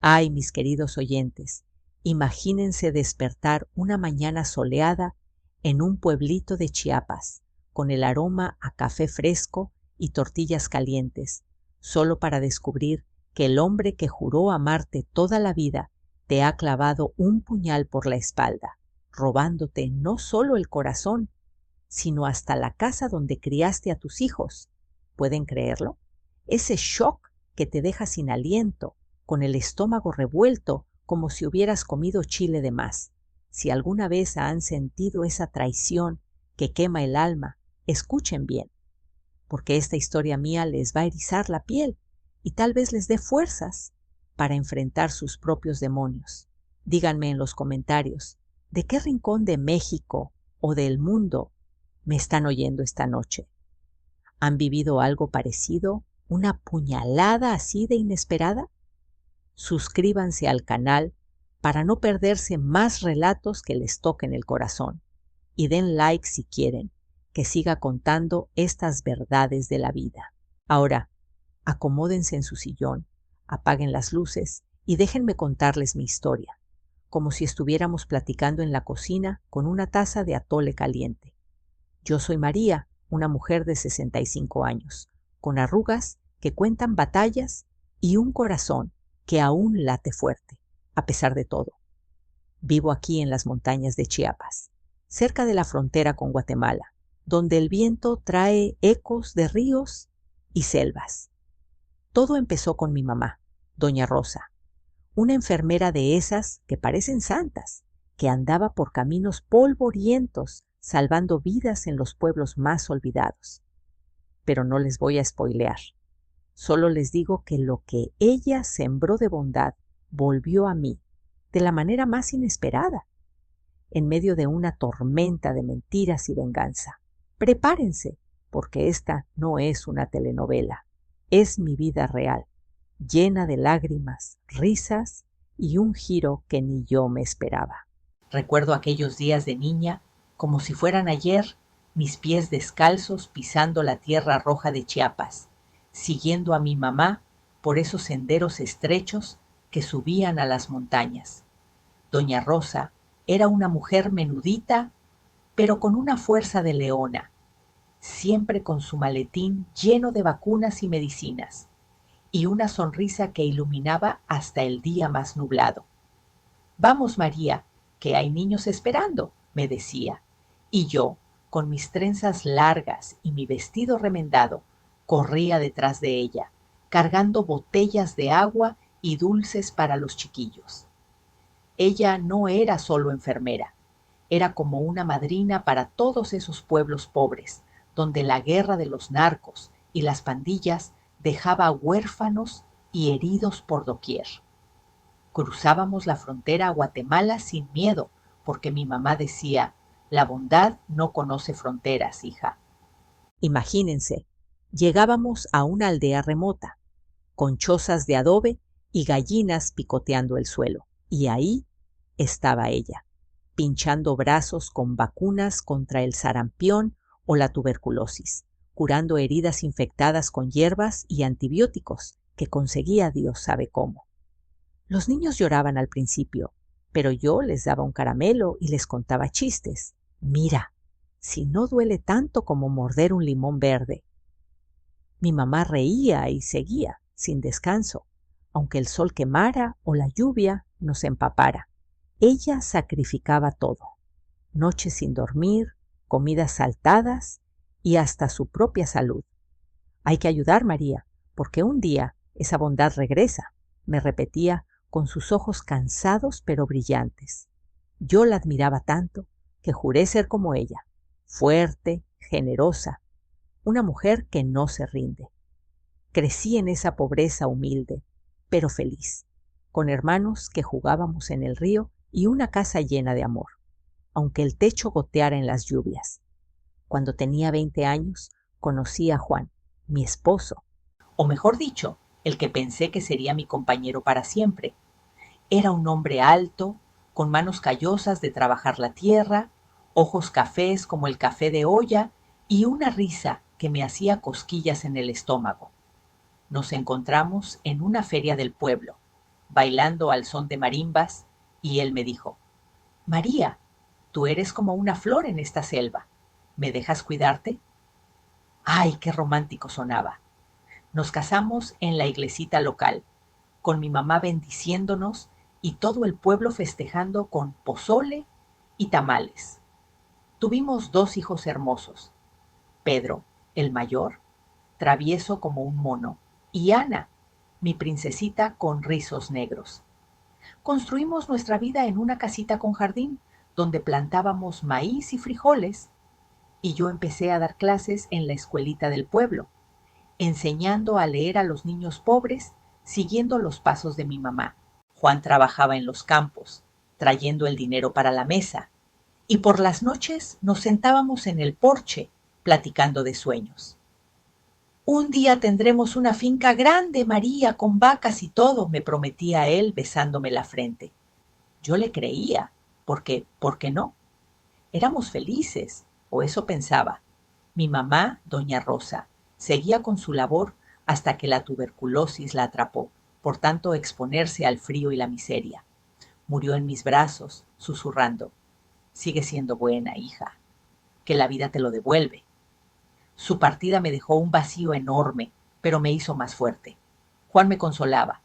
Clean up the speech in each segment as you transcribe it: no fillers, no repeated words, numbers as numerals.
Ay, mis queridos oyentes, imagínense despertar una mañana soleada en un pueblito de Chiapas, con el aroma a café fresco y tortillas calientes, solo para descubrir que el hombre que juró amarte toda la vida te ha clavado un puñal por la espalda, robándote no solo el corazón, sino hasta la casa donde criaste a tus hijos. ¿Pueden creerlo? Ese shock que te deja sin aliento, con el estómago revuelto, como si hubieras comido chile de más. Si alguna vez han sentido esa traición que quema el alma, escuchen bien, porque esta historia mía les va a erizar la piel y tal vez les dé fuerzas para enfrentar sus propios demonios. Díganme en los comentarios, ¿de qué rincón de México o del mundo me están oyendo esta noche? ¿Han vivido algo parecido? ¿Una puñalada así de inesperada? Suscríbanse al canal para no perderse más relatos que les toquen el corazón. Y den like si quieren, que siga contando estas verdades de la vida. Ahora, acomódense en su sillón, apaguen las luces y déjenme contarles mi historia, como si estuviéramos platicando en la cocina con una taza de atole caliente. Yo soy María, una mujer de 65 años, con arrugas que cuentan batallas y un corazón que aún late fuerte, a pesar de todo. Vivo aquí en las montañas de Chiapas, cerca de la frontera con Guatemala, donde el viento trae ecos de ríos y selvas. Todo empezó con mi mamá, doña Rosa, una enfermera de esas que parecen santas, que andaba por caminos polvorientos salvando vidas en los pueblos más olvidados. Pero no les voy a spoilear. Solo les digo que lo que ella sembró de bondad volvió a mí de la manera más inesperada, en medio de una tormenta de mentiras y venganza. Prepárense, porque esta no es una telenovela, es mi vida real, llena de lágrimas, risas y un giro que ni yo me esperaba. Recuerdo aquellos días de niña como si fueran ayer, mis pies descalzos pisando la tierra roja de Chiapas, siguiendo a mi mamá por esos senderos estrechos que subían a las montañas. Doña Rosa era una mujer menudita, pero con una fuerza de leona, siempre con su maletín lleno de vacunas y medicinas, y una sonrisa que iluminaba hasta el día más nublado. Vamos, María, que hay niños esperando, me decía, y yo, con mis trenzas largas y mi vestido remendado, corría detrás de ella, cargando botellas de agua y dulces para los chiquillos. Ella no era solo enfermera, era como una madrina para todos esos pueblos pobres, donde la guerra de los narcos y las pandillas dejaba huérfanos y heridos por doquier. Cruzábamos la frontera a Guatemala sin miedo, porque mi mamá decía, la bondad no conoce fronteras, hija. Imagínense, llegábamos a una aldea remota, con chozas de adobe y gallinas picoteando el suelo, y ahí estaba ella, pinchando brazos con vacunas contra el sarampión o la tuberculosis, curando heridas infectadas con hierbas y antibióticos que conseguía Dios sabe cómo. Los niños lloraban al principio, pero yo les daba un caramelo y les contaba chistes. Mira, si no duele tanto como morder un limón verde. Mi mamá reía y seguía, sin descanso, aunque el sol quemara o la lluvia nos empapara. Ella sacrificaba todo, noches sin dormir, comidas saltadas y hasta su propia salud. Hay que ayudar, María, porque un día esa bondad regresa, me repetía con sus ojos cansados pero brillantes. Yo la admiraba tanto que juré ser como ella, fuerte, generosa, una mujer que no se rinde. Crecí en esa pobreza humilde, pero feliz, con hermanos que jugábamos en el río y una casa llena de amor, aunque el techo goteara en las lluvias. Cuando tenía 20 años, conocí a Juan, mi esposo, o mejor dicho, el que pensé que sería mi compañero para siempre. Era un hombre alto, con manos callosas de trabajar la tierra, ojos cafés como el café de olla y una risa que me hacía cosquillas en el estómago. Nos encontramos en una feria del pueblo. bailando al son de marimbas, y él me dijo: María, tú eres como una flor en esta selva. ¿Me dejas cuidarte? ¡Ay, qué romántico sonaba! Nos casamos en la iglesita local, con mi mamá bendiciéndonos y todo el pueblo festejando con pozole y tamales. Tuvimos 2 hijos hermosos: Pedro, el mayor, travieso como un mono, y Ana, mi princesita con rizos negros. Construimos nuestra vida en una casita con jardín, donde plantábamos maíz y frijoles, y yo empecé a dar clases en la escuelita del pueblo, enseñando a leer a los niños pobres, siguiendo los pasos de mi mamá. Juan trabajaba en los campos, trayendo el dinero para la mesa, y por las noches nos sentábamos en el porche, platicando de sueños. Un día tendremos una finca grande, María, con vacas y todo, me prometía él besándome la frente. Yo le creía, porque, ¿por qué no? Éramos felices, o eso pensaba. Mi mamá, doña Rosa, seguía con su labor hasta que la tuberculosis la atrapó, por tanto exponerse al frío y la miseria. Murió en mis brazos, susurrando: sigue siendo buena, hija, que la vida te lo devuelve. Su partida me dejó un vacío enorme, pero me hizo más fuerte. Juan me consolaba: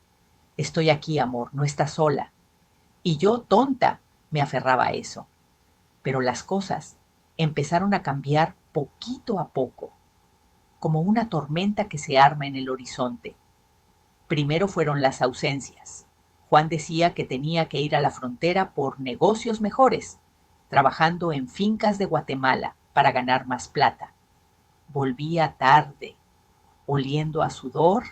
estoy aquí, amor, no estás sola. Y yo, tonta, me aferraba a eso. Pero las cosas empezaron a cambiar poquito a poco, como una tormenta que se arma en el horizonte. Primero fueron las ausencias. Juan decía que tenía que ir a la frontera por negocios mejores, trabajando en fincas de Guatemala para ganar más plata. Volvía tarde, oliendo a sudor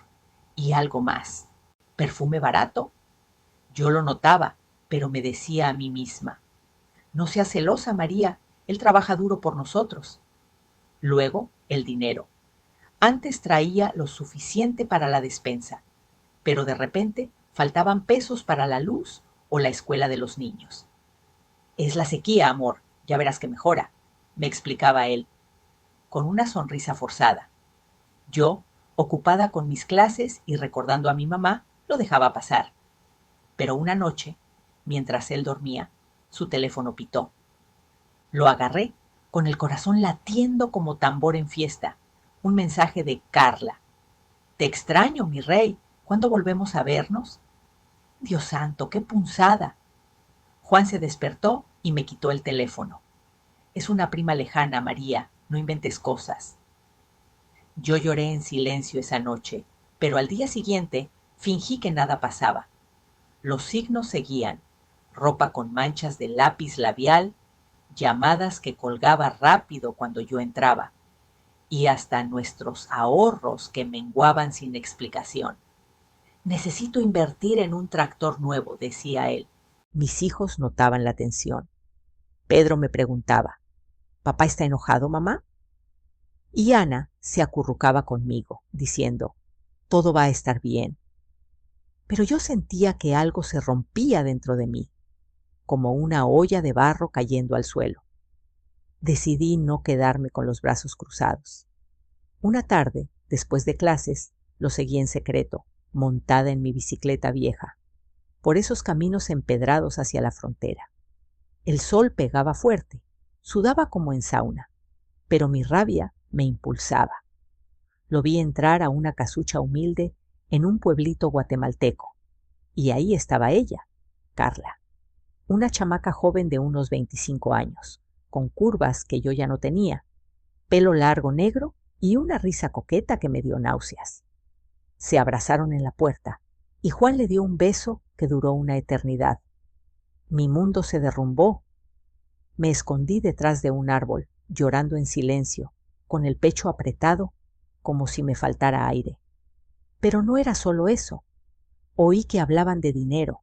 y algo más. ¿Perfume barato? Yo lo notaba, pero me decía a mí misma: no seas celosa, María, él trabaja duro por nosotros. Luego, el dinero. Antes traía lo suficiente para la despensa, pero de repente faltaban pesos para la luz o la escuela de los niños. Es la sequía, amor, ya verás que mejora, me explicaba él, con una sonrisa forzada. Yo, ocupada con mis clases y recordando a mi mamá, lo dejaba pasar. Pero una noche, mientras él dormía, su teléfono pitó. Lo agarré, con el corazón latiendo como tambor en fiesta. Un mensaje de Carla. Te extraño, mi rey. ¿Cuándo volvemos a vernos? Dios santo, qué punzada. Juan se despertó y me quitó el teléfono. Es una prima lejana, María, no inventes cosas. Yo lloré en silencio esa noche, pero al día siguiente fingí que nada pasaba. Los signos seguían: ropa con manchas de lápiz labial, llamadas que colgaba rápido cuando yo entraba, y hasta nuestros ahorros que menguaban sin explicación. Necesito invertir en un tractor nuevo, decía él. Mis hijos notaban la tensión. Pedro me preguntaba: ¿papá está enojado, mamá? Y Ana se acurrucaba conmigo, diciendo: todo va a estar bien. Pero yo sentía que algo se rompía dentro de mí, como una olla de barro cayendo al suelo. Decidí no quedarme con los brazos cruzados. Una tarde, después de clases, lo seguí en secreto, montada en mi bicicleta vieja, por esos caminos empedrados hacia la frontera. El sol pegaba fuerte, sudaba como en sauna, pero mi rabia me impulsaba. Lo vi entrar a una casucha humilde en un pueblito guatemalteco, y ahí estaba ella, Carla, una chamaca joven de unos 25 años, con curvas que yo ya no tenía, pelo largo negro y una risa coqueta que me dio náuseas. Se abrazaron en la puerta, y Juan le dio un beso que duró una eternidad. Mi mundo se derrumbó. Me escondí detrás de un árbol, llorando en silencio, con el pecho apretado, como si me faltara aire. Pero no era solo eso. Oí que hablaban de dinero,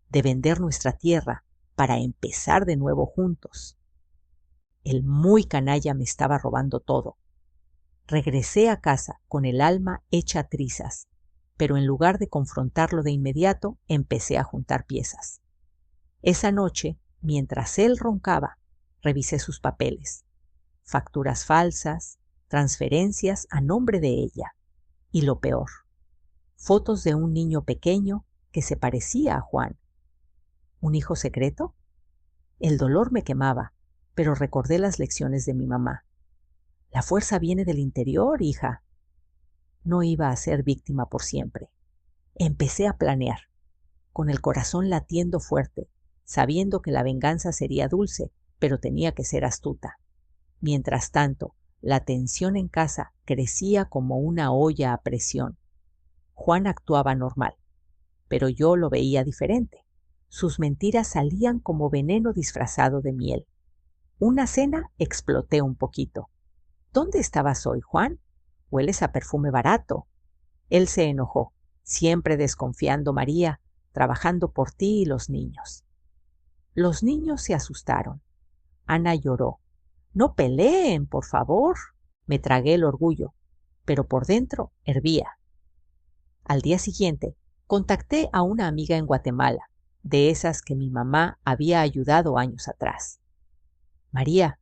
de vender nuestra tierra para empezar de nuevo juntos. El muy canalla me estaba robando todo. Regresé a casa con el alma hecha trizas, pero en lugar de confrontarlo de inmediato, empecé a juntar piezas. Esa noche, mientras él roncaba, revisé sus papeles. Facturas falsas, transferencias a nombre de ella. Y lo peor, fotos de un niño pequeño que se parecía a Juan. ¿Un hijo secreto? El dolor me quemaba, pero recordé las lecciones de mi mamá. La fuerza viene del interior, hija. No iba a ser víctima por siempre. Empecé a planear, con el corazón latiendo fuerte, sabiendo que la venganza sería dulce, pero tenía que ser astuta. Mientras tanto, la tensión en casa crecía como una olla a presión. Juan actuaba normal, pero yo lo veía diferente. Sus mentiras salían como veneno disfrazado de miel. Una cena exploté un poquito. ¿Dónde estabas hoy, Juan? Hueles a perfume barato. Él se enojó, siempre desconfiando María, trabajando por ti y los niños. Los niños se asustaron. Ana lloró. No peleen, por favor. Me tragué el orgullo, pero por dentro hervía. Al día siguiente, contacté a una amiga en Guatemala, de esas que mi mamá había ayudado años atrás. María,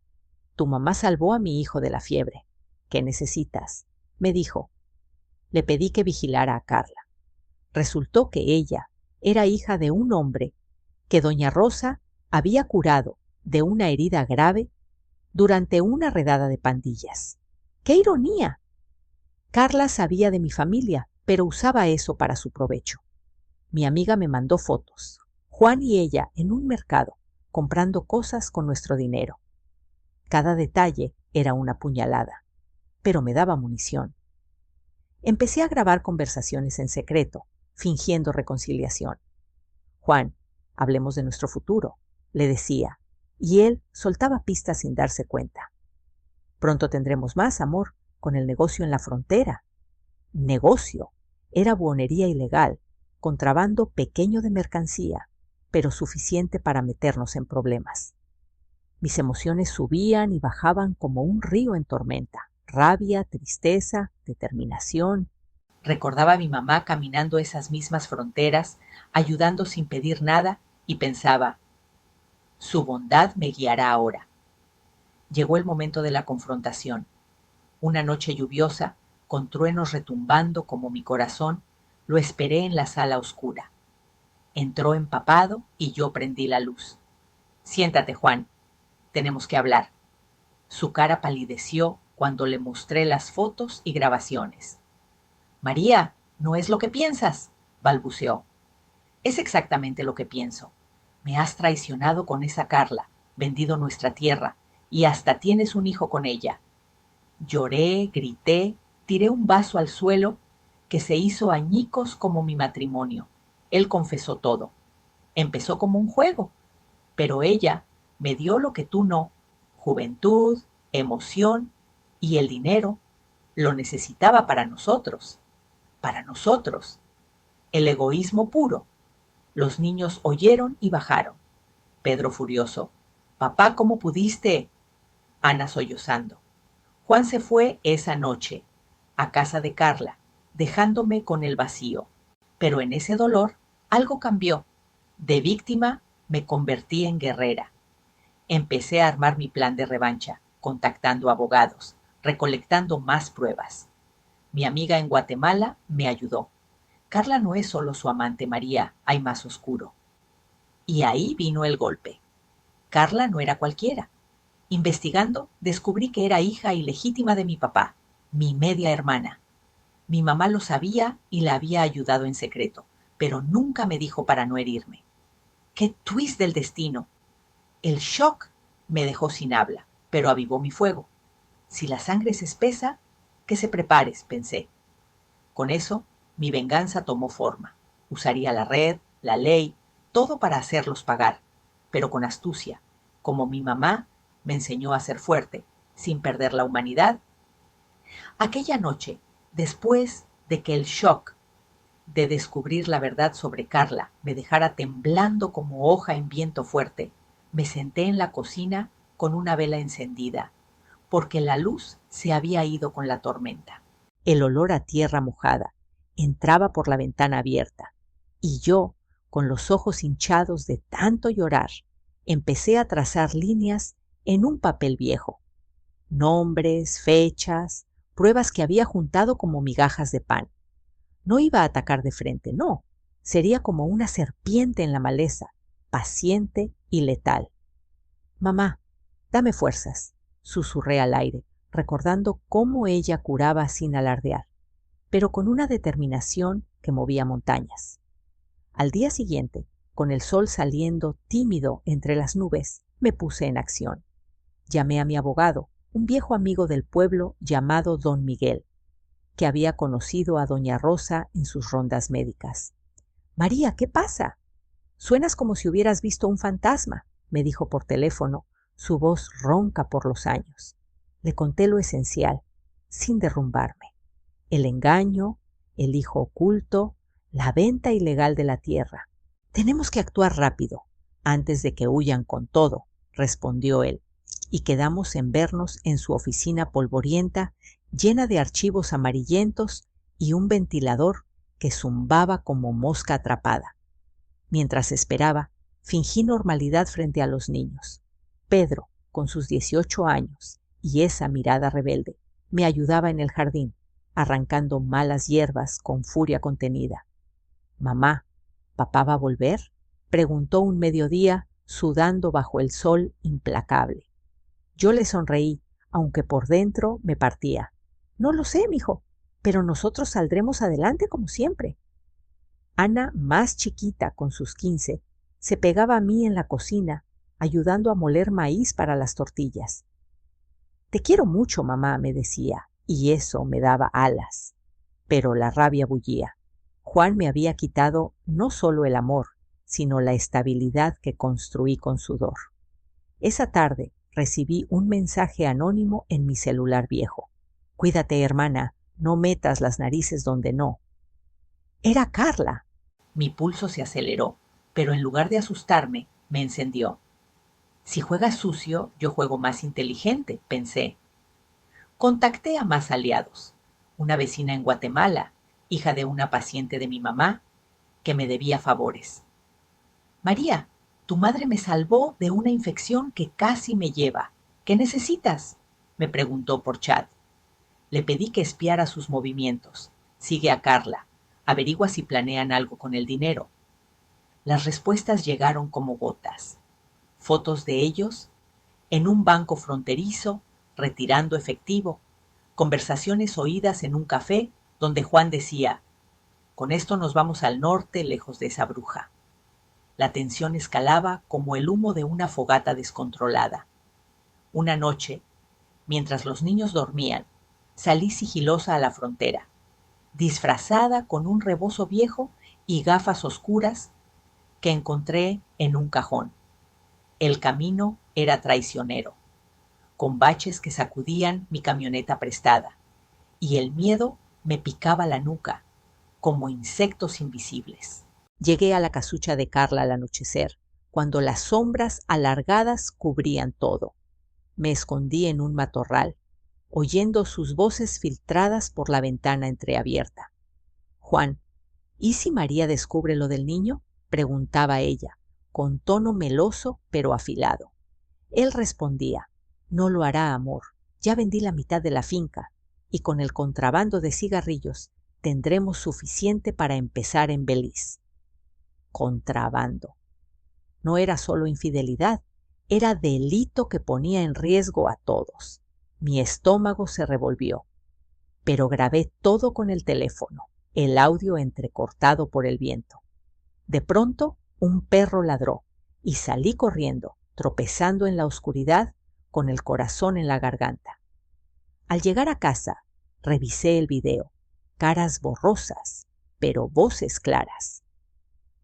tu mamá salvó a mi hijo de la fiebre. ¿Qué necesitas? Me dijo. Le pedí que vigilara a Carla. Resultó que ella era hija de un hombre que doña Rosa había curado de una herida grave durante una redada de pandillas. ¡Qué ironía! Carla sabía de mi familia, pero usaba eso para su provecho. Mi amiga me mandó fotos. Juan y ella en un mercado, comprando cosas con nuestro dinero. Cada detalle era una puñalada, pero me daba munición. Empecé a grabar conversaciones en secreto, fingiendo reconciliación. Juan, hablemos de nuestro futuro, le decía, y él soltaba pistas sin darse cuenta. Pronto tendremos más, amor, con el negocio en la frontera. Negocio. Era buhonería ilegal, contrabando pequeño de mercancía, pero suficiente para meternos en problemas. Mis emociones subían y bajaban como un río en tormenta. Rabia, tristeza, determinación. Recordaba a mi mamá caminando esas mismas fronteras, ayudando sin pedir nada, y pensaba, su bondad me guiará ahora. Llegó el momento de la confrontación. Una noche lluviosa, con truenos retumbando como mi corazón, lo esperé en la sala oscura. Entró empapado y yo prendí la luz. Siéntate, Juan. Tenemos que hablar. Su cara palideció cuando le mostré las fotos y grabaciones. María, no es lo que piensas, balbuceó. Es exactamente lo que pienso. Me has traicionado con esa Carla, vendido nuestra tierra, y hasta tienes un hijo con ella. Lloré, grité, tiré un vaso al suelo que se hizo añicos como mi matrimonio. Él confesó todo. Empezó como un juego, pero ella me dio lo que tú no: juventud, emoción y el dinero. Lo necesitaba para nosotros. Para nosotros. El egoísmo puro. Los niños oyeron y bajaron. Pedro furioso. Papá, ¿cómo pudiste? Ana sollozando. Juan se fue esa noche a casa de Carla, dejándome con el vacío. Pero en ese dolor algo cambió. De víctima me convertí en guerrera. Empecé a armar mi plan de revancha, contactando abogados, recolectando más pruebas. Mi amiga en Guatemala me ayudó. Carla no es solo su amante María, hay más oscuro. Y ahí vino el golpe. Carla no era cualquiera. Investigando, descubrí que era hija ilegítima de mi papá, mi media hermana. Mi mamá lo sabía y la había ayudado en secreto, pero nunca me dijo para no herirme. ¡Qué twist del destino! El shock me dejó sin habla, pero avivó mi fuego. Si la sangre es espesa, que se prepares, pensé. Con eso, mi venganza tomó forma. Usaría la red, la ley, todo para hacerlos pagar, pero con astucia, como mi mamá me enseñó a ser fuerte, sin perder la humanidad. Aquella noche, después de que el shock de descubrir la verdad sobre Carla me dejara temblando como hoja en viento fuerte, me senté en la cocina con una vela encendida, porque la luz se había ido con la tormenta. El olor a tierra mojada entraba por la ventana abierta, y yo, con los ojos hinchados de tanto llorar, empecé a trazar líneas en un papel viejo. Nombres, fechas, pruebas que había juntado como migajas de pan. No iba a atacar de frente, no, Sería como una serpiente en la maleza, paciente y letal. Mamá, dame fuerzas, susurré al aire, recordando cómo ella curaba sin alardear, pero con una determinación que movía montañas. Al día siguiente, con el sol saliendo tímido entre las nubes, me puse en acción. Llamé a mi abogado, un viejo amigo del pueblo llamado Don Miguel, que había conocido a doña Rosa en sus rondas médicas. María, ¿qué pasa? Suenas como si hubieras visto un fantasma, me dijo por teléfono, su voz ronca por los años. Le conté lo esencial, sin derrumbarme. El engaño, el hijo oculto, la venta ilegal de la tierra. Tenemos que actuar rápido, antes de que huyan con todo, respondió él, y quedamos en vernos en su oficina polvorienta, llena de archivos amarillentos y un ventilador que zumbaba como mosca atrapada. Mientras esperaba, fingí normalidad frente a los niños. Pedro, con sus 18 años y esa mirada rebelde, me ayudaba en el jardín, arrancando malas hierbas con furia contenida. Mamá, ¿papá va a volver?, preguntó un mediodía, sudando bajo el sol implacable. Yo le sonreí, aunque por dentro me partía. No lo sé, mijo, pero nosotros saldremos adelante como siempre. Ana, más chiquita, con sus 15, se pegaba a mí en la cocina, ayudando a moler maíz para las tortillas. Te quiero mucho, mamá, me decía, y eso me daba alas. Pero la rabia bullía. Juan me había quitado no solo el amor, sino la estabilidad que construí con sudor. Esa tarde recibí un mensaje anónimo en mi celular viejo. Cuídate, hermana, no metas las narices donde no. Era Carla. Mi pulso se aceleró, pero en lugar de asustarme, me encendió. Si juegas sucio, yo juego más inteligente, pensé. Contacté a más aliados. Una vecina en Guatemala, hija de una paciente de mi mamá, que me debía favores. María, tu madre me salvó de una infección que casi me lleva. ¿Qué necesitas?, me preguntó por chat. Le pedí que espiara sus movimientos. Sigue a Carla. Averigua si planean algo con el dinero. Las respuestas llegaron como gotas. Fotos de ellos en un banco fronterizo, retirando efectivo. Conversaciones oídas en un café donde Juan decía: con esto nos vamos al norte, lejos de esa bruja. La tensión escalaba como el humo de una fogata descontrolada. Una noche, mientras los niños dormían, salí sigilosa a la frontera, disfrazada con un rebozo viejo y gafas oscuras que encontré en un cajón. El camino era traicionero, con baches que sacudían mi camioneta prestada, y el miedo me picaba la nuca, como insectos invisibles. Llegué a la casucha de Carla al anochecer, cuando las sombras alargadas cubrían todo. Me escondí en un matorral, oyendo sus voces filtradas por la ventana entreabierta. Juan, ¿y si María descubre lo del niño?, preguntaba ella, con tono meloso pero afilado. Él respondía: no lo hará, amor. Ya vendí la mitad de la finca, y con el contrabando de cigarrillos tendremos suficiente para empezar en Belice. Contrabando. No era solo infidelidad, era delito que ponía en riesgo a todos. Mi estómago se revolvió, pero grabé todo con el teléfono, el audio entrecortado por el viento. De pronto, un perro ladró y salí corriendo, tropezando en la oscuridad, con el corazón en la garganta. Al llegar a casa, revisé el video. Caras borrosas, pero voces claras.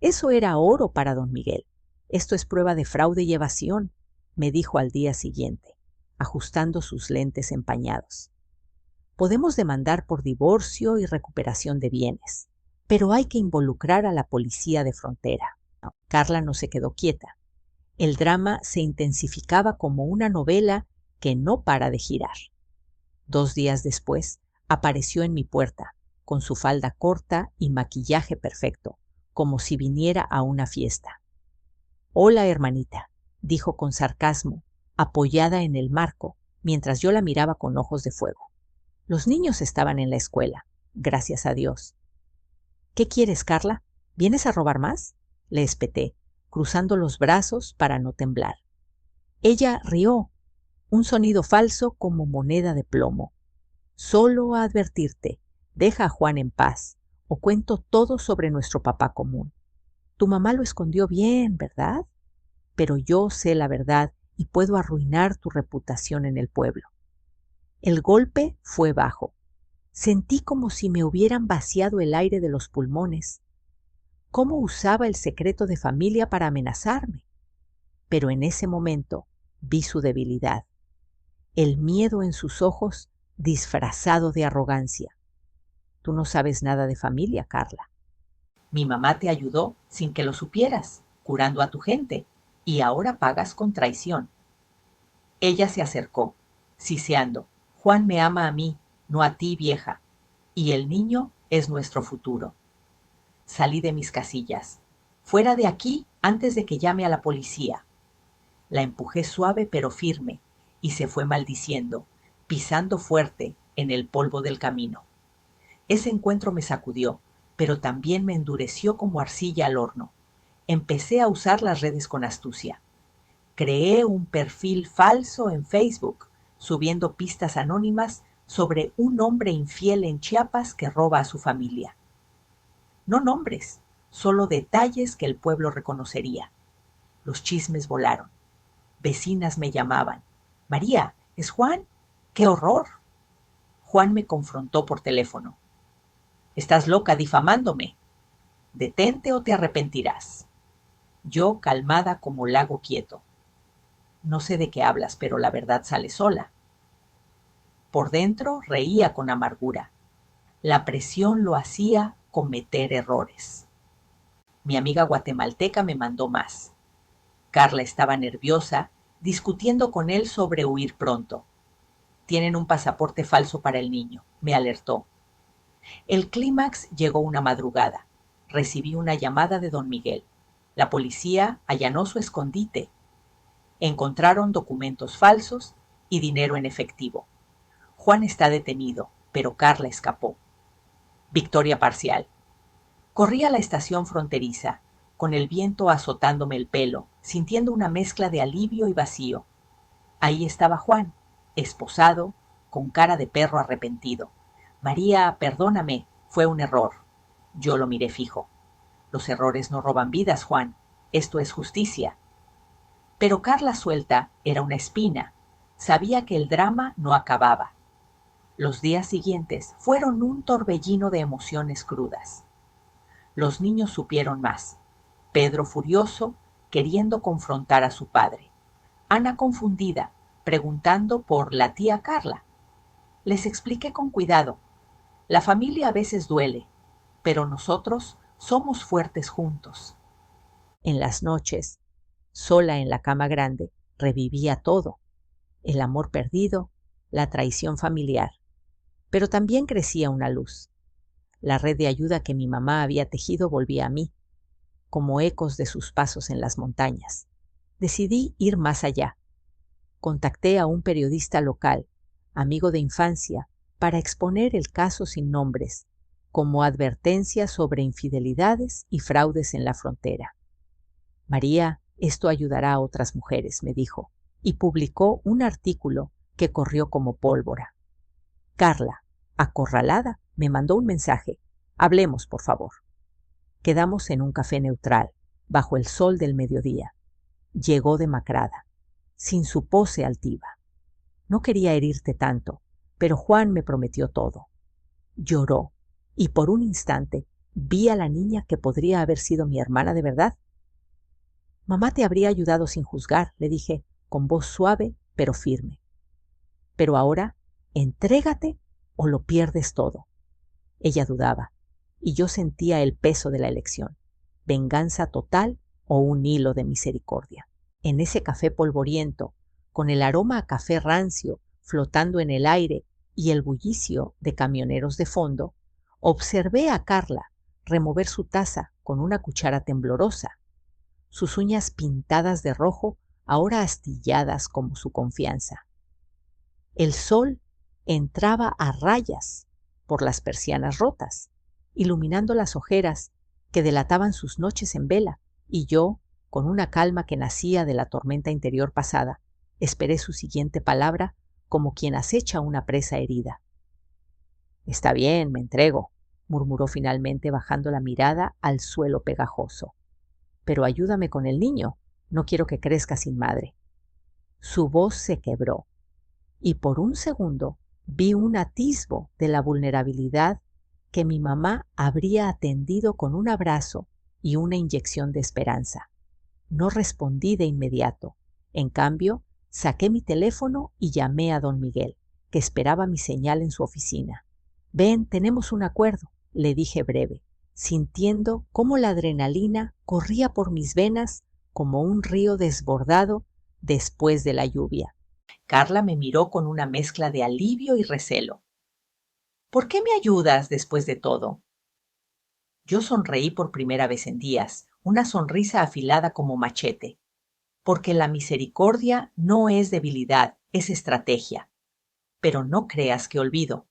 Eso era oro para don Miguel. Esto es prueba de fraude y evasión, me dijo al día siguiente, ajustando sus lentes empañados. Podemos demandar por divorcio y recuperación de bienes, pero hay que involucrar a la policía de frontera. Carla no se quedó quieta. El drama se intensificaba como una novela que no para de girar. 2 días después, apareció en mi puerta, con su falda corta y maquillaje perfecto, como si viniera a una fiesta. «Hola, hermanita», dijo con sarcasmo, apoyada en el marco, mientras yo la miraba con ojos de fuego. Los niños estaban en la escuela, gracias a Dios. «¿Qué quieres, Carla?», ¿Vienes a robar más?, le espeté, cruzando los brazos para no temblar. Ella rió, un sonido falso como moneda de plomo. Solo a advertirte, deja a Juan en paz, o cuento todo sobre nuestro papá común. Tu mamá lo escondió bien, ¿verdad? Pero yo sé la verdad y puedo arruinar tu reputación en el pueblo. El golpe fue bajo. Sentí como si me hubieran vaciado el aire de los pulmones. ¿Cómo usaba el secreto de familia para amenazarme? Pero en ese momento vi su debilidad, el miedo en sus ojos disfrazado de arrogancia. Tú no sabes nada de familia, Carla. Mi mamá te ayudó sin que lo supieras, curando a tu gente, y ahora pagas con traición. Ella se acercó, siseando: Juan me ama a mí, no a ti, vieja, y el niño es nuestro futuro. Salí de mis casillas. Fuera de aquí antes de que llame a la policía. La empujé suave pero firme y se fue maldiciendo, pisando fuerte en el polvo del camino. Ese encuentro me sacudió, pero también me endureció como arcilla al horno. Empecé a usar las redes con astucia. Creé un perfil falso en Facebook, subiendo pistas anónimas sobre un hombre infiel en Chiapas que roba a su familia. No nombres, solo detalles que el pueblo reconocería. Los chismes volaron. Vecinas me llamaban. María, ¿es Juan? ¡Qué horror! Juan me confrontó por teléfono. Estás loca difamándome. Detente o te arrepentirás. Yo calmada como lago quieto. No sé de qué hablas, pero la verdad sale sola. Por dentro reía con amargura. La presión lo hacía cometer errores. Mi amiga guatemalteca me mandó más. Carla estaba nerviosa, discutiendo con él sobre huir pronto. Tienen un pasaporte falso para el niño, me alertó. El clímax llegó una madrugada. Recibí una llamada de don Miguel. La policía allanó su escondite. Encontraron documentos falsos y dinero en efectivo. Juan está detenido, pero Carla escapó. Victoria parcial. Corrí a la estación fronteriza, con el viento azotándome el pelo, sintiendo una mezcla de alivio y vacío. Ahí estaba Juan, esposado, con cara de perro arrepentido. María, perdóname, fue un error. Yo lo miré fijo. Los errores no roban vidas, Juan. Esto es justicia. Pero Carla suelta era una espina. Sabía que el drama no acababa. Los días siguientes fueron un torbellino de emociones crudas. Los niños supieron más. Pedro furioso, queriendo confrontar a su padre. Ana confundida, preguntando por la tía Carla. Les expliqué con cuidado. La familia a veces duele, pero nosotros somos fuertes juntos. En las noches, sola en la cama grande, revivía todo. El amor perdido, la traición familiar. Pero también crecía una luz. La red de ayuda que mi mamá había tejido volvía a mí, como ecos de sus pasos en las montañas. Decidí ir más allá. Contacté a un periodista local, amigo de infancia, para exponer el caso sin nombres, como advertencia sobre infidelidades y fraudes en la frontera. María, esto ayudará a otras mujeres, me dijo, y publicó un artículo que corrió como pólvora. Carla, acorralada, me mandó un mensaje. Hablemos, por favor. Quedamos en un café neutral, bajo el sol del mediodía. Llegó demacrada, sin su pose altiva. No quería herirte tanto, pero Juan me prometió todo. Lloró, y por un instante vi a la niña que podría haber sido mi hermana de verdad. Mamá te habría ayudado sin juzgar, le dije, con voz suave pero firme. Pero ahora, entrégate o lo pierdes todo. Ella dudaba, y yo sentía el peso de la elección, venganza total o un hilo de misericordia. En ese café polvoriento, con el aroma a café rancio flotando en el aire y el bullicio de camioneros de fondo, observé a Carla remover su taza con una cuchara temblorosa, sus uñas pintadas de rojo ahora astilladas como su confianza. El sol entraba a rayas por las persianas rotas, iluminando las ojeras que delataban sus noches en vela, y yo, con una calma que nacía de la tormenta interior pasada, esperé su siguiente palabra como quien acecha una presa herida. «Está bien, me entrego», murmuró finalmente bajando la mirada al suelo pegajoso. «Pero ayúdame con el niño, no quiero que crezca sin madre». Su voz se quebró, y por un segundo vi un atisbo de la vulnerabilidad que mi mamá habría atendido con un abrazo y una inyección de esperanza. No respondí de inmediato. En cambio, saqué mi teléfono y llamé a don Miguel, que esperaba mi señal en su oficina. «Ven, tenemos un acuerdo», le dije breve, sintiendo cómo la adrenalina corría por mis venas como un río desbordado después de la lluvia. Carla me miró con una mezcla de alivio y recelo. «¿Por qué me ayudas después de todo?». Yo sonreí por primera vez en días, una sonrisa afilada como machete. «Porque la misericordia no es debilidad, es estrategia. Pero no creas que olvido».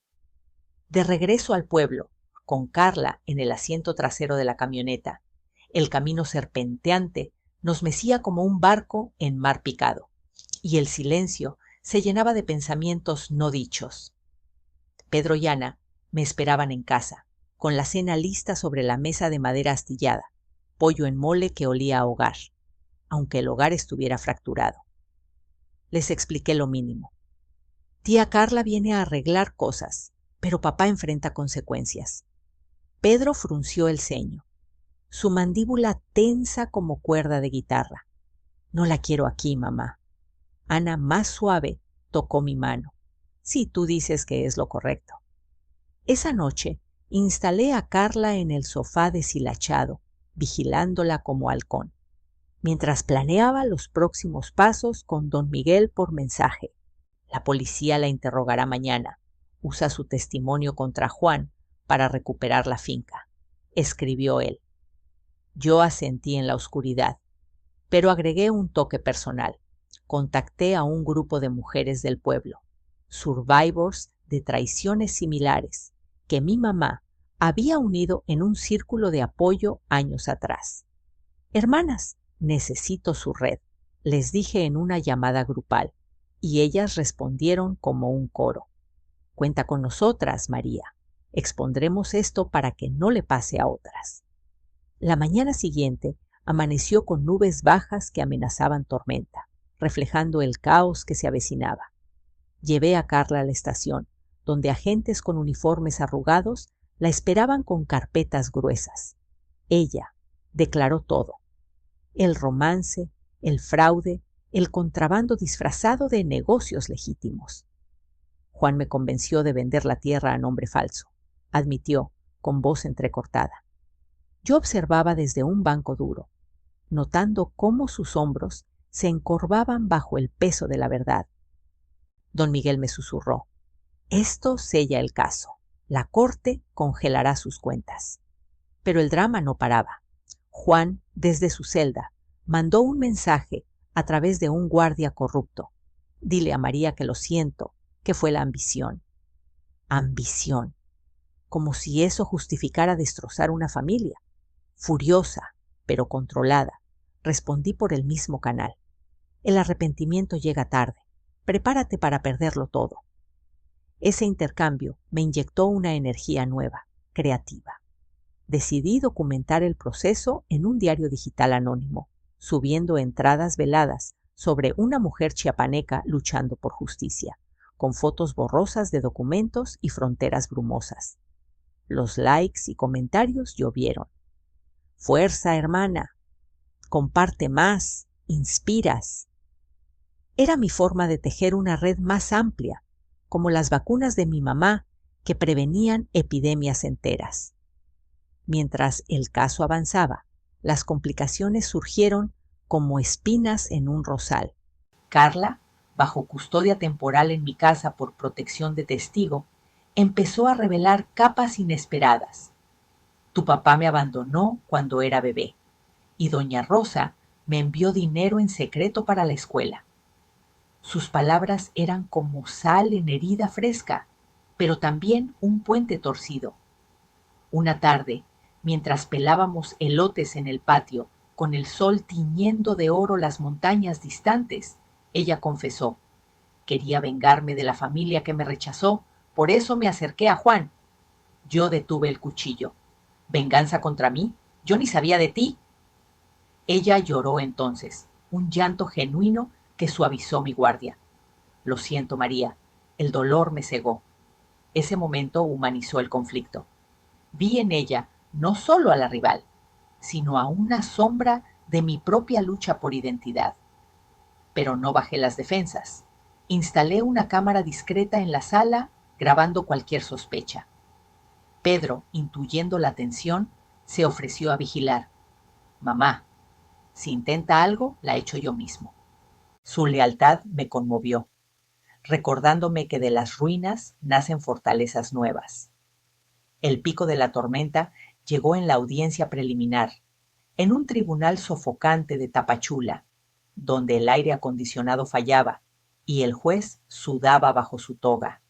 De regreso al pueblo, con Carla en el asiento trasero de la camioneta, el camino serpenteante nos mecía como un barco en mar picado, y el silencio se llenaba de pensamientos no dichos. Pedro y Ana me esperaban en casa, con la cena lista sobre la mesa de madera astillada, pollo en mole que olía a hogar, aunque el hogar estuviera fracturado. Les expliqué lo mínimo. Tía Carla viene a arreglar cosas, pero papá enfrenta consecuencias. Pedro frunció el ceño, su mandíbula tensa como cuerda de guitarra. «No la quiero aquí, mamá». Ana, más suave, tocó mi mano. «Sí, tú dices que es lo correcto». Esa noche instalé a Carla en el sofá deshilachado, vigilándola como halcón, mientras planeaba los próximos pasos con don Miguel por mensaje. La policía la interrogará mañana. Usa su testimonio contra Juan para recuperar la finca, escribió él. Yo asentí en la oscuridad, pero agregué un toque personal. Contacté a un grupo de mujeres del pueblo, survivors de traiciones similares, que mi mamá había unido en un círculo de apoyo años atrás. «Hermanas, necesito su red», les dije en una llamada grupal, y ellas respondieron como un coro. «Cuenta con nosotras, María. Expondremos esto para que no le pase a otras». La mañana siguiente amaneció con nubes bajas que amenazaban tormenta, reflejando el caos que se avecinaba. Llevé a Carla a la estación, donde agentes con uniformes arrugados la esperaban con carpetas gruesas. Ella declaró todo: el romance, el fraude, el contrabando disfrazado de negocios legítimos. Juan me convenció de vender la tierra a nombre falso, admitió, con voz entrecortada. Yo observaba desde un banco duro, notando cómo sus hombros se encorvaban bajo el peso de la verdad. Don Miguel me susurró: «Esto sella el caso. La corte congelará sus cuentas». Pero el drama no paraba. Juan, desde su celda, mandó un mensaje a través de un guardia corrupto. «Dile a María que lo siento, que fue la ambición». Ambición. Como si eso justificara destrozar una familia. Furiosa, pero controlada, respondí por el mismo canal: «El arrepentimiento llega tarde. Prepárate para perderlo todo». Ese intercambio me inyectó una energía nueva, creativa. Decidí documentar el proceso en un diario digital anónimo, subiendo entradas veladas sobre una mujer chiapaneca luchando por justicia, con fotos borrosas de documentos y fronteras brumosas. Los likes y comentarios llovieron. «Fuerza, hermana. Comparte más. Inspiras». Era mi forma de tejer una red más amplia, como las vacunas de mi mamá que prevenían epidemias enteras. Mientras el caso avanzaba, las complicaciones surgieron como espinas en un rosal. Carla, bajo custodia temporal en mi casa por protección de testigo, empezó a revelar capas inesperadas. «Tu papá me abandonó cuando era bebé, y doña Rosa me envió dinero en secreto para la escuela». Sus palabras eran como sal en herida fresca, pero también un puente torcido. Una tarde, mientras pelábamos elotes en el patio, con el sol tiñendo de oro las montañas distantes, ella confesó: quería vengarme de la familia que me rechazó, por eso me acerqué a Juan. Yo detuve el cuchillo. ¿Venganza contra mí? Yo ni sabía de ti. Ella lloró entonces, un llanto genuino que suavizó mi guardia. Lo siento, María, el dolor me cegó. Ese momento humanizó el conflicto. Vi en ella no solo a la rival, sino a una sombra de mi propia lucha por identidad. Pero no bajé las defensas. Instalé una cámara discreta en la sala, grabando cualquier sospecha. Pedro, intuyendo la tensión, se ofreció a vigilar. Mamá, si intenta algo, la echo yo mismo. Su lealtad me conmovió, recordándome que de las ruinas nacen fortalezas nuevas. El pico de la tormenta llegó en la audiencia preliminar, en un tribunal sofocante de Tapachula, donde el aire acondicionado fallaba y el juez sudaba bajo su toga.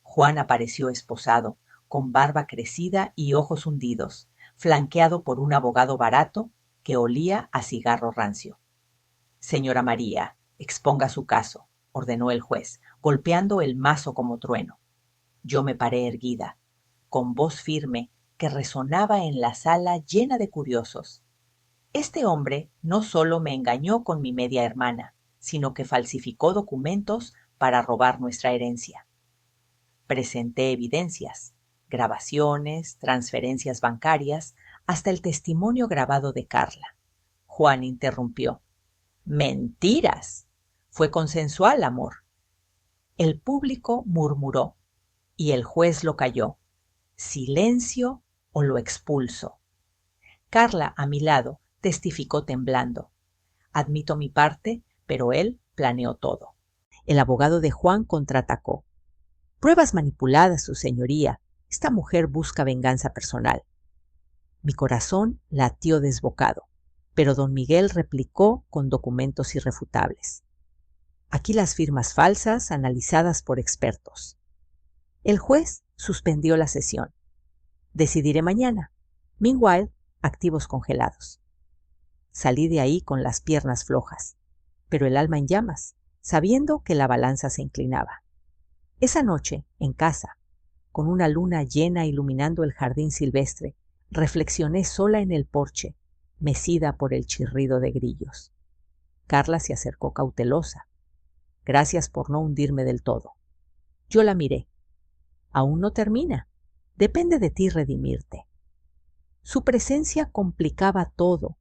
Juan apareció esposado, con barba crecida y ojos hundidos, flanqueado por un abogado barato que olía a cigarro rancio. Señora María, exponga su caso, ordenó el juez, golpeando el mazo como trueno. Yo me paré erguida, con voz firme que resonaba en la sala llena de curiosos. Este hombre no solo me engañó con mi media hermana, sino que falsificó documentos para robar nuestra herencia. Presenté evidencias, grabaciones, transferencias bancarias, hasta el testimonio grabado de Carla. Juan interrumpió. ¡Mentiras! Fue consensual, amor. El público murmuró y el juez lo calló. Silencio o lo expulso. Carla, a mi lado, testificó temblando. Admito mi parte, pero él planeó todo. El abogado de Juan contraatacó. Pruebas manipuladas, su señoría. Esta mujer busca venganza personal. Mi corazón latió desbocado, pero don Miguel replicó con documentos irrefutables. Aquí las firmas falsas analizadas por expertos. El juez suspendió la sesión. Decidiré mañana. Meanwhile, activos congelados. Salí de ahí con las piernas flojas, pero el alma en llamas, sabiendo que la balanza se inclinaba. Esa noche, en casa, con una luna llena iluminando el jardín silvestre, reflexioné sola en el porche, mecida por el chirrido de grillos. Carla se acercó cautelosa. Gracias por no hundirme del todo. Yo la miré. Aún no termina. Depende de ti redimirte. Su presencia complicaba todo,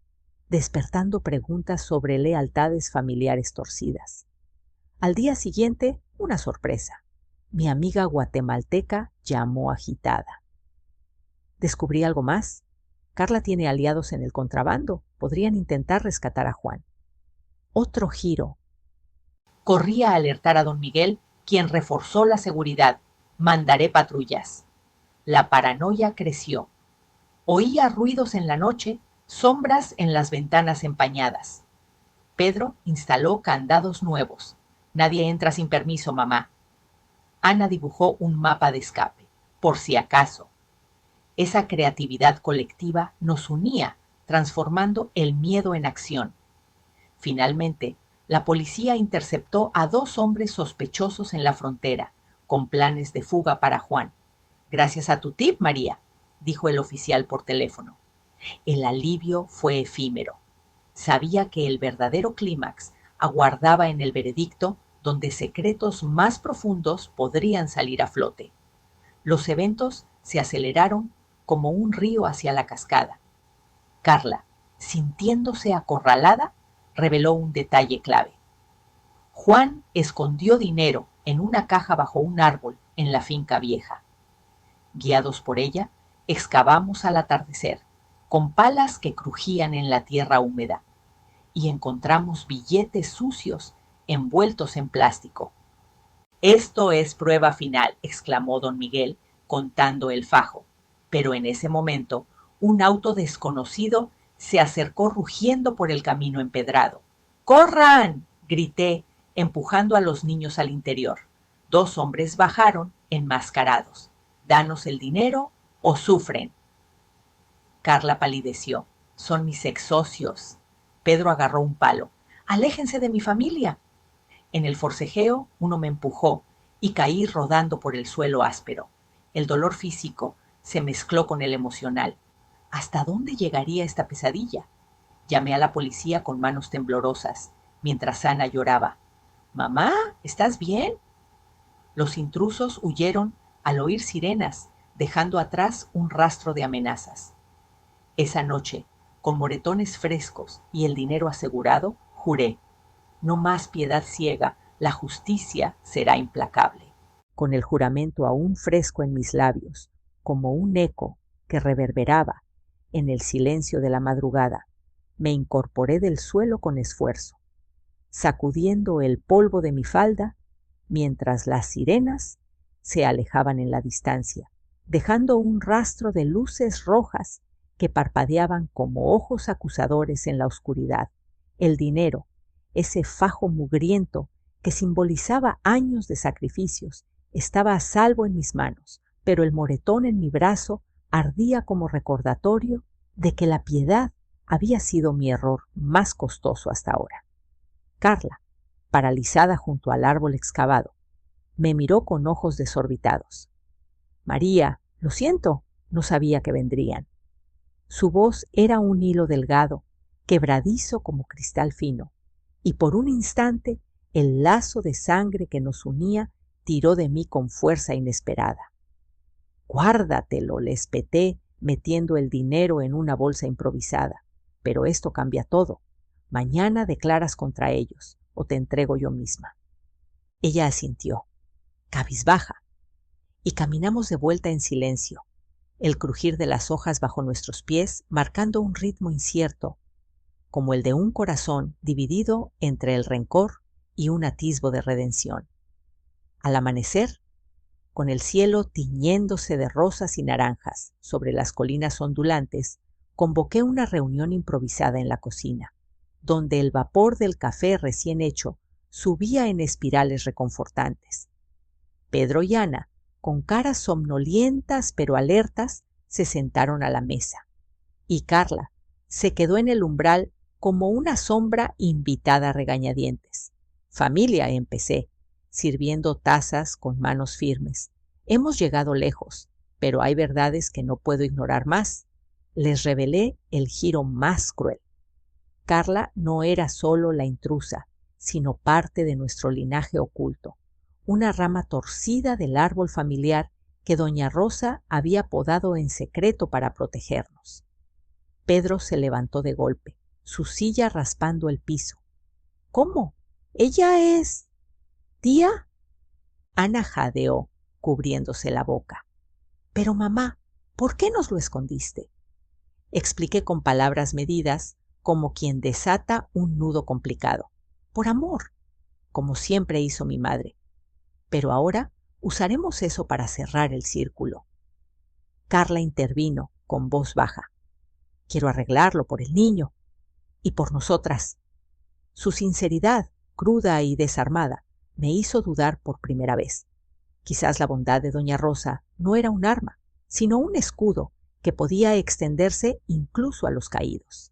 despertando preguntas sobre lealtades familiares torcidas. Al día siguiente, una sorpresa. Mi amiga guatemalteca llamó agitada. ¿Descubrí algo más? Carla tiene aliados en el contrabando. Podrían intentar rescatar a Juan. Otro giro. Corrí a alertar a don Miguel, quien reforzó la seguridad. Mandaré patrullas. La paranoia creció. Oía ruidos en la noche, sombras en las ventanas empañadas. Pedro instaló candados nuevos. Nadie entra sin permiso, mamá. Ana dibujó un mapa de escape, por si acaso. Esa creatividad colectiva nos unía, transformando el miedo en acción. Finalmente, la policía interceptó a 2 hombres sospechosos en la frontera, con planes de fuga para Juan. Gracias a tu tip, María, dijo el oficial por teléfono. El alivio fue efímero. Sabía que el verdadero clímax aguardaba en el veredicto, donde secretos más profundos podrían salir a flote. Los eventos se aceleraron como un río hacia la cascada. Carla, sintiéndose acorralada, reveló un detalle clave. Juan escondió dinero en una caja bajo un árbol en la finca vieja. Guiados por ella, excavamos al atardecer, con palas que crujían en la tierra húmeda, y encontramos billetes sucios envueltos en plástico. Esto es prueba final, exclamó don Miguel, contando el fajo. Pero en ese momento, un auto desconocido se acercó rugiendo por el camino empedrado. ¡Corran!, grité, empujando a los niños al interior. 2 hombres bajaron, enmascarados. Danos el dinero o sufren. Carla palideció. Son mis ex socios. Pedro agarró un palo. ¡Aléjense de mi familia! En el forcejeo, uno me empujó y caí rodando por el suelo áspero. El dolor físico se mezcló con el emocional. ¿Hasta dónde llegaría esta pesadilla? Llamé a la policía con manos temblorosas, mientras Ana lloraba. «Mamá, ¿estás bien?» Los intrusos huyeron al oír sirenas, dejando atrás un rastro de amenazas. Esa noche, con moretones frescos y el dinero asegurado, juré: no más piedad ciega, la justicia será implacable. Con el juramento aún fresco en mis labios, como un eco que reverberaba en el silencio de la madrugada, me incorporé del suelo con esfuerzo, sacudiendo el polvo de mi falda mientras las sirenas se alejaban en la distancia, dejando un rastro de luces rojas que parpadeaban como ojos acusadores en la oscuridad. El dinero, ese fajo mugriento que simbolizaba años de sacrificios, estaba a salvo en mis manos, pero el moretón en mi brazo ardía como recordatorio de que la piedad había sido mi error más costoso hasta ahora. Carla, paralizada junto al árbol excavado, me miró con ojos desorbitados. «María, lo siento, no sabía que vendrían». Su voz era un hilo delgado, quebradizo como cristal fino, y por un instante el lazo de sangre que nos unía tiró de mí con fuerza inesperada. «Guárdatelo», le espeté, metiendo el dinero en una bolsa improvisada. «Pero esto cambia todo. Mañana declaras contra ellos, o te entrego yo misma». Ella asintió, cabizbaja, y caminamos de vuelta en silencio, el crujir de las hojas bajo nuestros pies marcando un ritmo incierto, como el de un corazón dividido entre el rencor y un atisbo de redención. Al amanecer, con el cielo tiñéndose de rosas y naranjas sobre las colinas ondulantes, convoqué una reunión improvisada en la cocina, donde el vapor del café recién hecho subía en espirales reconfortantes. Pedro y Ana, con caras somnolientas pero alertas, se sentaron a la mesa, y Carla se quedó en el umbral como una sombra invitada a regañadientes. «Familia», empecé, sirviendo tazas con manos firmes. «Hemos llegado lejos, pero hay verdades que no puedo ignorar más». Les revelé el giro más cruel. Carla no era solo la intrusa, sino parte de nuestro linaje oculto, una rama torcida del árbol familiar que doña Rosa había podado en secreto para protegernos. Pedro se levantó de golpe, su silla raspando el piso. «¿Cómo? ¿Ella es tía?» Ana jadeó, cubriéndose la boca. «Pero mamá, ¿por qué nos lo escondiste?» Expliqué con palabras medidas, como quien desata un nudo complicado. «Por amor», como siempre hizo mi madre. «Pero ahora usaremos eso para cerrar el círculo». Carla intervino con voz baja. «Quiero arreglarlo por el niño y por nosotras». Su sinceridad, cruda y desarmada, me hizo dudar por primera vez. Quizás la bondad de doña Rosa no era un arma, sino un escudo que podía extenderse incluso a los caídos.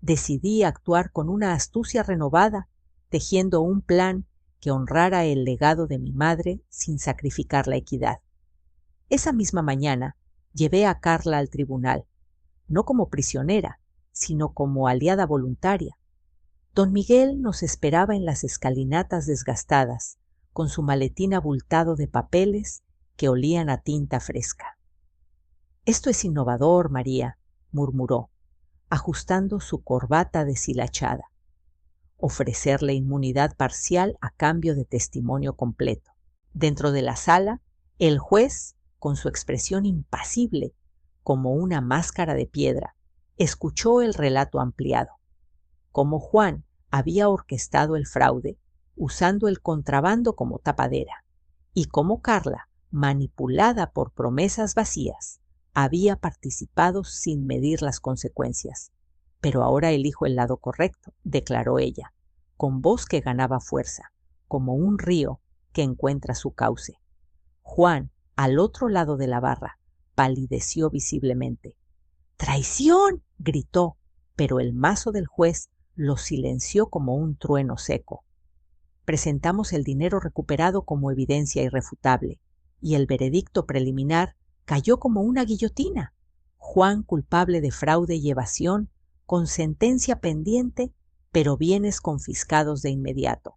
Decidí actuar con una astucia renovada, tejiendo un plan que honrara el legado de mi madre sin sacrificar la equidad. Esa misma mañana llevé a Carla al tribunal, no como prisionera, sino como aliada voluntaria. Don Miguel nos esperaba en las escalinatas desgastadas, con su maletín abultado de papeles que olían a tinta fresca. «Esto es innovador, María», murmuró, ajustando su corbata deshilachada. «Ofrecerle inmunidad parcial a cambio de testimonio completo». Dentro de la sala, el juez, con su expresión impasible, como una máscara de piedra, escuchó el relato ampliado. Cómo Juan había orquestado el fraude, usando el contrabando como tapadera, y cómo Carla, manipulada por promesas vacías, había participado sin medir las consecuencias. «Pero ahora elijo el lado correcto», declaró ella, con voz que ganaba fuerza, como un río que encuentra su cauce. Juan, al otro lado de la barra, palideció visiblemente. ¡Traición!, gritó, pero el mazo del juez lo silenció como un trueno seco. Presentamos el dinero recuperado como evidencia irrefutable, y el veredicto preliminar cayó como una guillotina. Juan culpable de fraude y evasión, con sentencia pendiente, pero bienes confiscados de inmediato.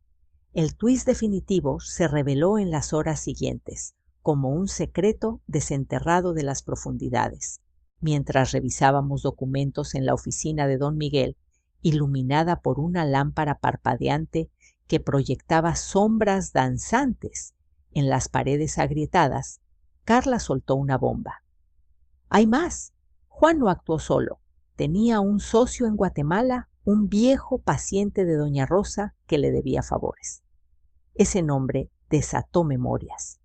El twist definitivo se reveló en las horas siguientes, como un secreto desenterrado de las profundidades. Mientras revisábamos documentos en la oficina de don Miguel, iluminada por una lámpara parpadeante que proyectaba sombras danzantes en las paredes agrietadas, Carla soltó una bomba. ¡Hay más! Juan no actuó solo. Tenía un socio en Guatemala, un viejo paciente de doña Rosa que le debía favores. Ese nombre desató memorias.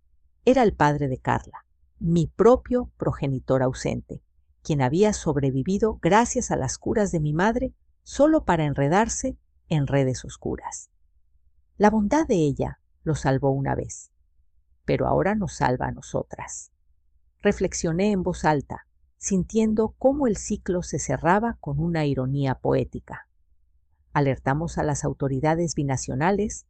Era el padre de Carla, mi propio progenitor ausente, quien había sobrevivido gracias a las curas de mi madre solo para enredarse en redes oscuras. La bondad de ella lo salvó una vez, pero ahora nos salva a nosotras. Reflexioné en voz alta, sintiendo cómo el ciclo se cerraba con una ironía poética. Alertamos a las autoridades binacionales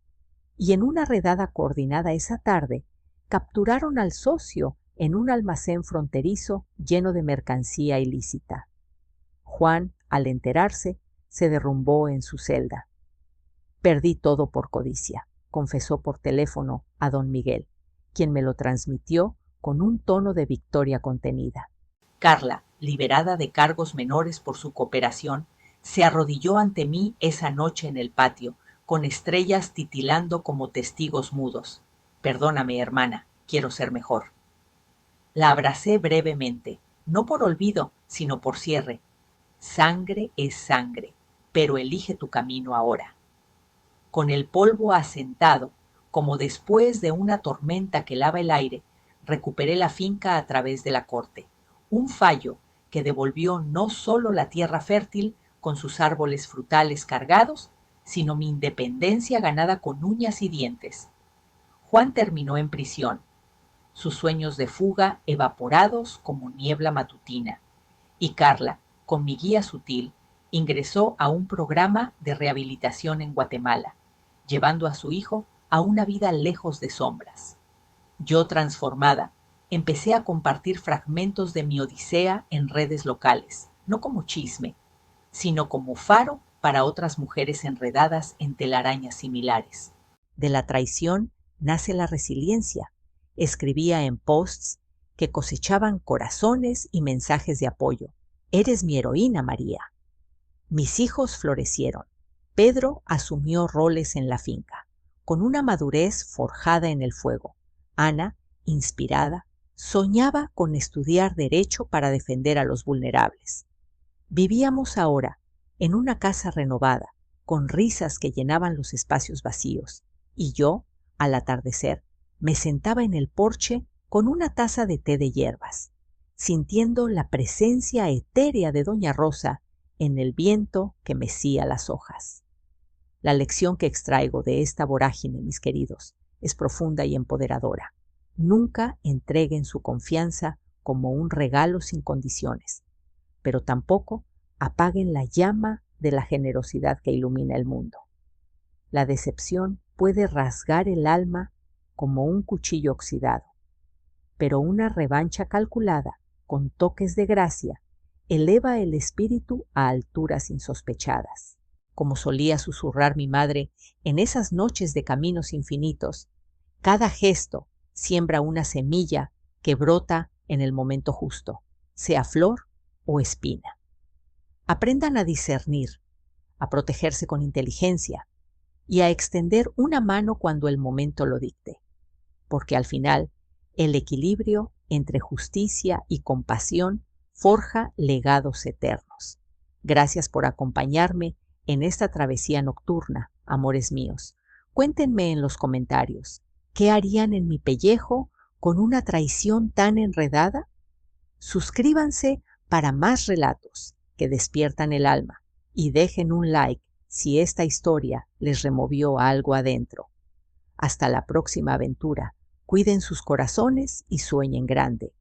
y en una redada coordinada esa tarde capturaron al socio en un almacén fronterizo lleno de mercancía ilícita. Juan, al enterarse, se derrumbó en su celda. Perdí todo por codicia, confesó por teléfono a don Miguel, quien me lo transmitió con un tono de victoria contenida. Carla, liberada de cargos menores por su cooperación, se arrodilló ante mí esa noche en el patio, con estrellas titilando como testigos mudos. Perdóname, hermana, quiero ser mejor. La abracé brevemente, no por olvido, sino por cierre. Sangre es sangre, pero elige tu camino ahora. Con el polvo asentado, como después de una tormenta que lava el aire, recuperé la finca a través de la corte. Un fallo que devolvió no solo la tierra fértil con sus árboles frutales cargados, sino mi independencia ganada con uñas y dientes. Juan terminó en prisión, sus sueños de fuga evaporados como niebla matutina, y Carla, con mi guía sutil, ingresó a un programa de rehabilitación en Guatemala, llevando a su hijo a una vida lejos de sombras. Yo, transformada, empecé a compartir fragmentos de mi odisea en redes locales, no como chisme, sino como faro para otras mujeres enredadas en telarañas similares. De la traición nace la resiliencia. Escribía en posts que cosechaban corazones y mensajes de apoyo. Eres mi heroína, María. Mis hijos florecieron. Pedro asumió roles en la finca, con una madurez forjada en el fuego. Ana, inspirada, soñaba con estudiar derecho para defender a los vulnerables. Vivíamos ahora en una casa renovada, con risas que llenaban los espacios vacíos, y yo, al atardecer, me sentaba en el porche con una taza de té de hierbas, sintiendo la presencia etérea de doña Rosa en el viento que mecía las hojas. La lección que extraigo de esta vorágine, mis queridos, es profunda y empoderadora. Nunca entreguen su confianza como un regalo sin condiciones, pero tampoco apaguen la llama de la generosidad que ilumina el mundo. La decepción puede rasgar el alma como un cuchillo oxidado, pero una revancha calculada, con toques de gracia, eleva el espíritu a alturas insospechadas. Como solía susurrar mi madre en esas noches de caminos infinitos, cada gesto siembra una semilla que brota en el momento justo, sea flor o espina. Aprendan a discernir, a protegerse con inteligencia y a extender una mano cuando el momento lo dicte, porque al final el equilibrio entre justicia y compasión forja legados eternos. Gracias por acompañarme en esta travesía nocturna, amores míos. Cuéntenme en los comentarios, ¿qué harían en mi pellejo con una traición tan enredada? Suscríbanse para más relatos que despiertan el alma y dejen un like si esta historia les removió algo adentro. Hasta la próxima aventura. Cuiden sus corazones y sueñen grande.